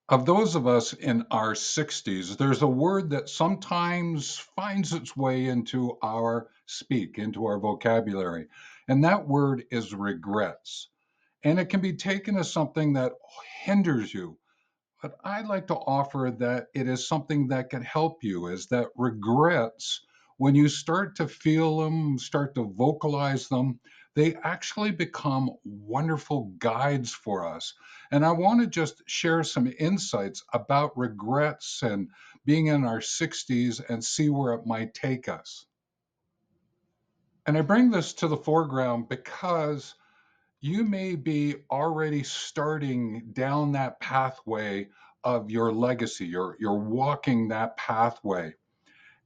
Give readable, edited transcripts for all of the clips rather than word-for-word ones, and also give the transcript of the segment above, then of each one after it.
Of those of us in our 60s, there's a word that sometimes finds its way into our speak, into our vocabulary, and that word is regrets. And it can be taken as something that hinders you. But I'd like to offer that it is something that can help you, is that regrets, when you start to feel them, start to vocalize them, they actually become wonderful guides for us. And I want to just share some insights about regrets and being in our 60s and see where it might take us. And I bring this to the foreground because you may be already starting down that pathway of your legacy. You're walking that pathway,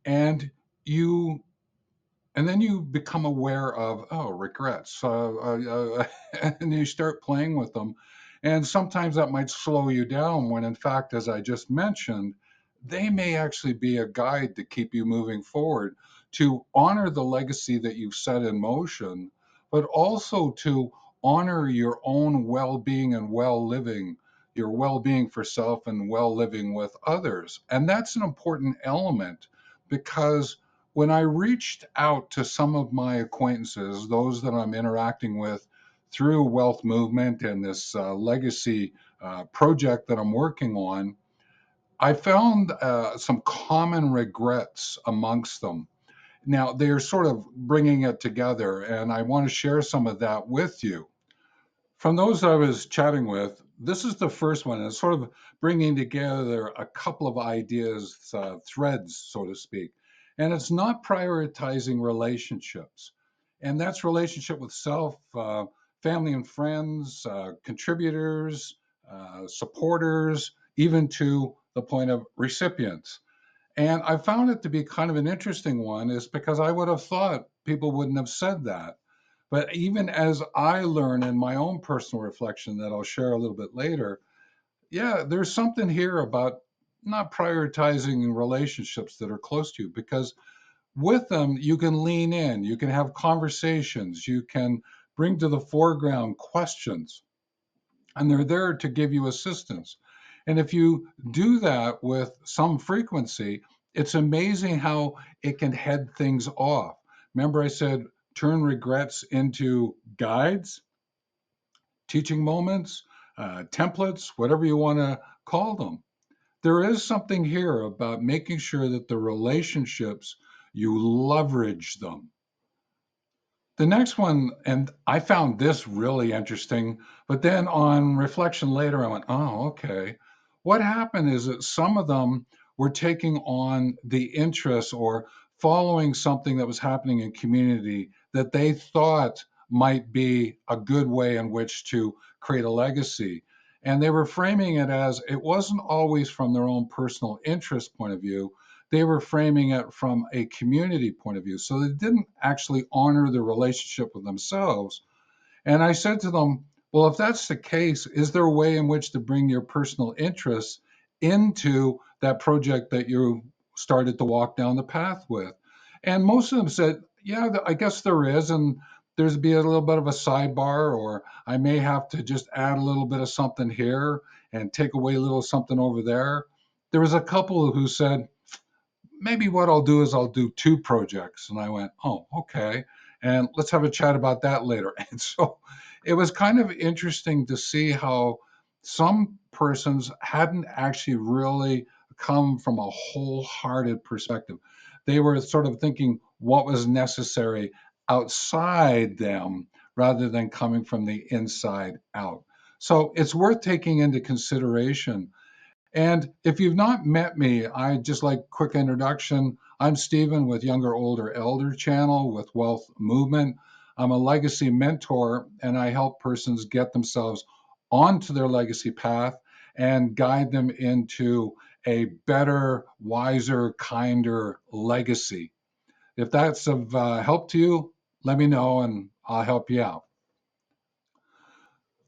and you and then you become aware of, oh, regrets, and you start playing with them. And sometimes that might slow you down when, in fact, as I just mentioned, they may actually be a guide to keep you moving forward, to honor the legacy that you've set in motion, but also to honor your own well-being and well-living, your well-being for self and well-living with others. And that's an important element, because when I reached out to some of my acquaintances, those that I'm interacting with through Wealth Movement and this legacy project that I'm working on, I found some common regrets amongst them. Now, they're sort of bringing it together, and I want to share some of that with you. From those I was chatting with, this is the first one. It's sort of bringing together a couple of ideas, threads, so to speak. And it's not prioritizing relationships. And that's relationship with self, family and friends, contributors, supporters, even to the point of recipients. And I found it to be kind of an interesting one, is because I would have thought people wouldn't have said that. But even as I learn in my own personal reflection that I'll share a little bit later, yeah, there's something here about not prioritizing relationships that are close to you, because with them, you can lean in, you can have conversations, you can bring to the foreground questions, and they're there to give you assistance. And if you do that with some frequency, it's amazing how it can head things off. Remember, I said turn regrets into guides, teaching moments, templates, whatever you want to call them. There is something here about making sure that the relationships, you leverage them. The next one, and I found this really interesting, but then on reflection later, I went, oh, okay. What happened is that some of them were taking on the interest or following something that was happening in community that they thought might be a good way in which to create a legacy. And they were framing it as it wasn't always from their own personal interest point of view, they were framing it from a community point of view. So they didn't actually honor the relationship with themselves. And I said to them, well, if that's the case, is there a way in which to bring your personal interests into that project that you started to walk down the path with? And most of them said, yeah, I guess there is. And there's be a little bit of a sidebar, or I may have to just add a little bit of something here and take away a little something over there. There was a couple who said, maybe what I'll do is I'll do two projects. And I went, oh, okay. And let's have a chat about that later. And so it was kind of interesting to see how some persons hadn't actually really come from a wholehearted perspective. They were sort of thinking what was necessary outside them rather than coming from the inside out. So it's worth taking into consideration. And if you've not met me, I just like quick introduction. I'm Stephen with Younger Older Elder channel with Wealth Movement. I'm a legacy mentor, and I help persons get themselves onto their legacy path and guide them into a better, wiser, kinder legacy. If that's of help to you, let me know and I'll help you out.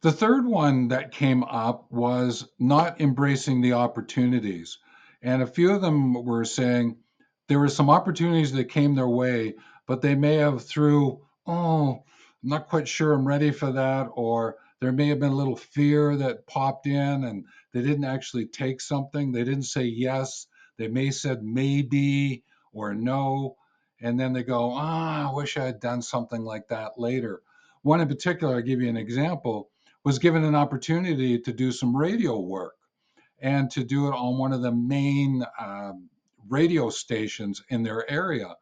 The third one that came up was not embracing the opportunities. And a few of them were saying there were some opportunities that came their way, but they may have through, oh, I'm not quite sure I'm ready for that, or there may have been a little fear that popped in and They didn't actually take something. They didn't say yes. They may said maybe or no. And then they go, I wish I had done something like that later. One in particular, I'll give you an example, was given an opportunity to do some radio work and to do it on one of the main radio stations in their area.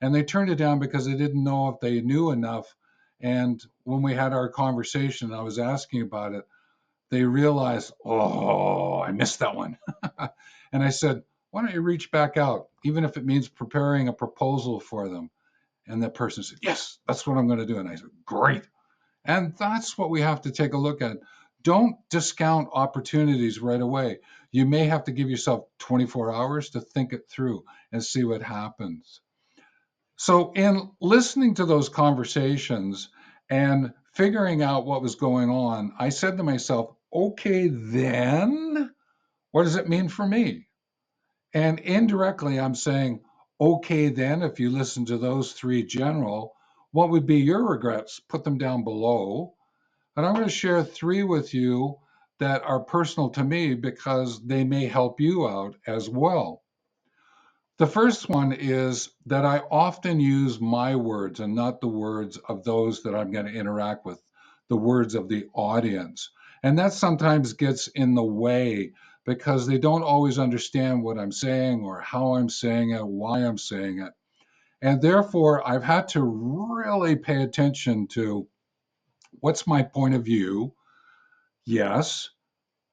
And they turned it down because they didn't know if they knew enough. And when we had our conversation, I was asking about it, they realized, oh, I missed that one. And I said, why don't you reach back out, even if it means preparing a proposal for them? And the person said, yes, that's what I'm going to do. And I said, great. And that's what we have to take a look at. Don't discount opportunities right away. You may have to give yourself 24 hours to think it through and see what happens. So, in listening to those conversations and figuring out what was going on, I said to myself, okay, then what does it mean for me? And indirectly, I'm saying, okay, then if you listen to those three general, what would be your regrets? Put them down below. And I'm going to share three with you that are personal to me because they may help you out as well. The first one is that I often use my words and not the words of those that I'm going to interact with, the words of the audience. And that sometimes gets in the way because they don't always understand what I'm saying or how I'm saying it, why I'm saying it. And therefore, I've had to really pay attention to what's my point of view. Yes,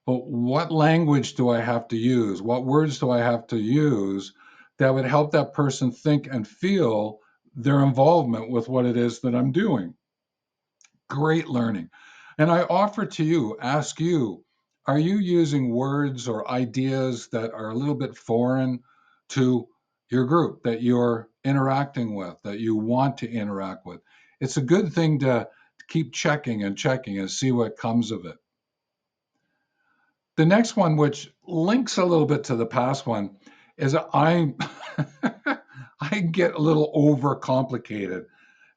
but what language do I have to use? What words do I have to use that would help that person think and feel their involvement with what it is that I'm doing? Great learning. And I offer to you, ask you, are you using words or ideas that are a little bit foreign to your group that you're interacting with, that you want to interact with? It's a good thing to keep checking and see what comes of it. The next one, which links a little bit to the past one, is I I get a little overcomplicated.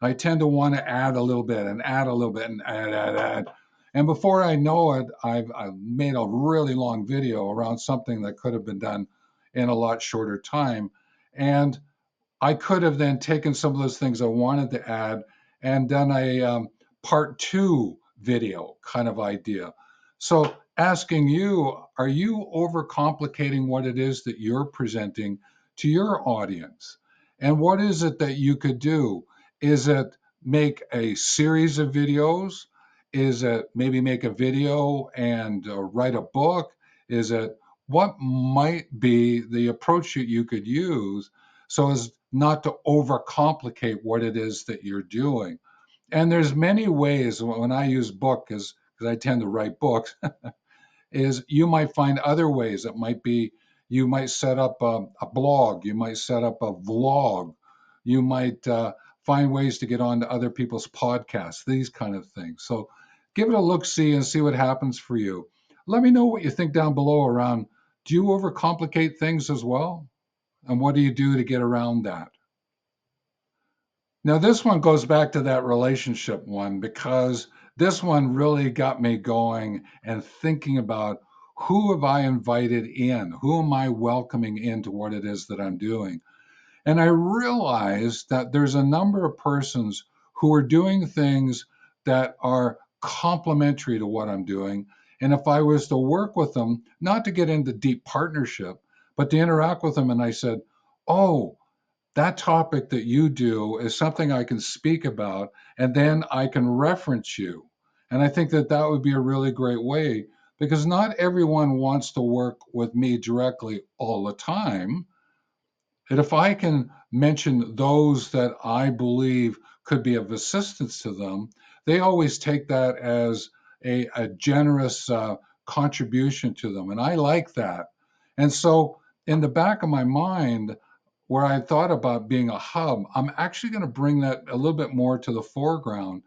I tend to want to add a little bit and add a little bit and add. And before I know it, I've made a really long video around something that could have been done in a lot shorter time. And I could have then taken some of those things I wanted to add and done a part two video kind of idea. So, asking you, are you overcomplicating what it is that you're presenting to your audience? And what is it that you could do? Is it make a series of videos? Is it maybe make a video and write a book? Is it what might be the approach that you could use so as not to overcomplicate what it is that you're doing? And there's many ways when I use book, because I tend to write books, is you might find other ways. It might be you might set up a blog, you might set up a vlog, you might find ways to get onto other people's podcasts, these kind of things. So give it a look, see, and see what happens for you. Let me know what you think down below around, do you overcomplicate things as well? And what do you do to get around that? Now, this one goes back to that relationship one because this one really got me going and thinking about who have I invited in? Who am I welcoming into what it is that I'm doing? And I realized that there's a number of persons who are doing things that are complementary to what I'm doing. And if I was to work with them, not to get into deep partnership, but to interact with them, and I said, oh, that topic that you do is something I can speak about, and then I can reference you. And I think that that would be a really great way because not everyone wants to work with me directly all the time. And if I can mention those that I believe could be of assistance to them, they always take that as a generous contribution to them. And I like that. And so, in the back of my mind, where I thought about being a hub, I'm actually going to bring that a little bit more to the foreground.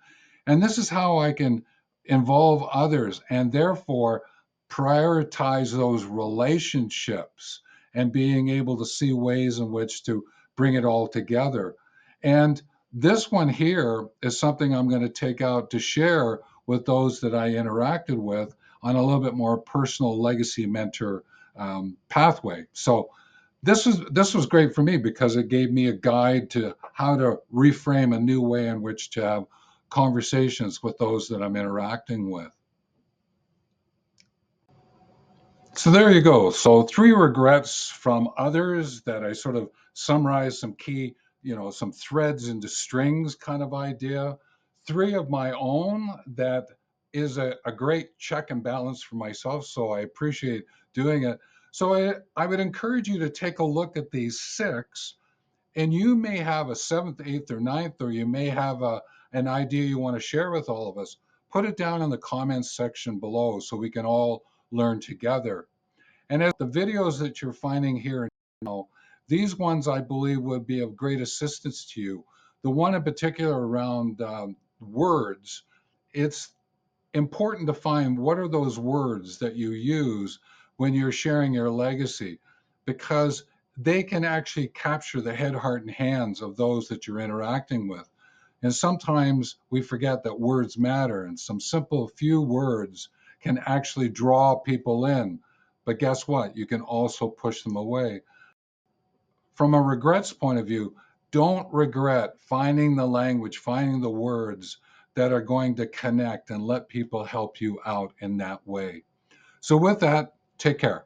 And this is how I can involve others and therefore prioritize those relationships and being able to see ways in which to bring it all together. And this one here is something I'm going to take out to share with those that I interacted with on a little bit more personal legacy mentor pathway. So this was great for me because it gave me a guide to how to reframe a new way in which to have conversations with those that I'm interacting with. So there you go. So three regrets from others that I sort of summarize some key, some threads into strings kind of idea. Three of my own that is a great check and balance for myself. So I appreciate doing it. So I would encourage you to take a look at these six, and you may have a seventh, eighth, or ninth, or you may have an idea you want to share with all of us. Put it down in the comments section below so we can all learn together. And as the videos that you're finding here now, these ones I believe would be of great assistance to you. The one in particular around words, it's important to find what are those words that you use when you're sharing your legacy, because they can actually capture the head, heart, and hands of those that you're interacting with. And sometimes we forget that words matter, and some simple few words can actually draw people in. But guess what? You can also push them away. From a regrets point of view, don't regret finding the language, finding the words that are going to connect and let people help you out in that way. So, with that, take care.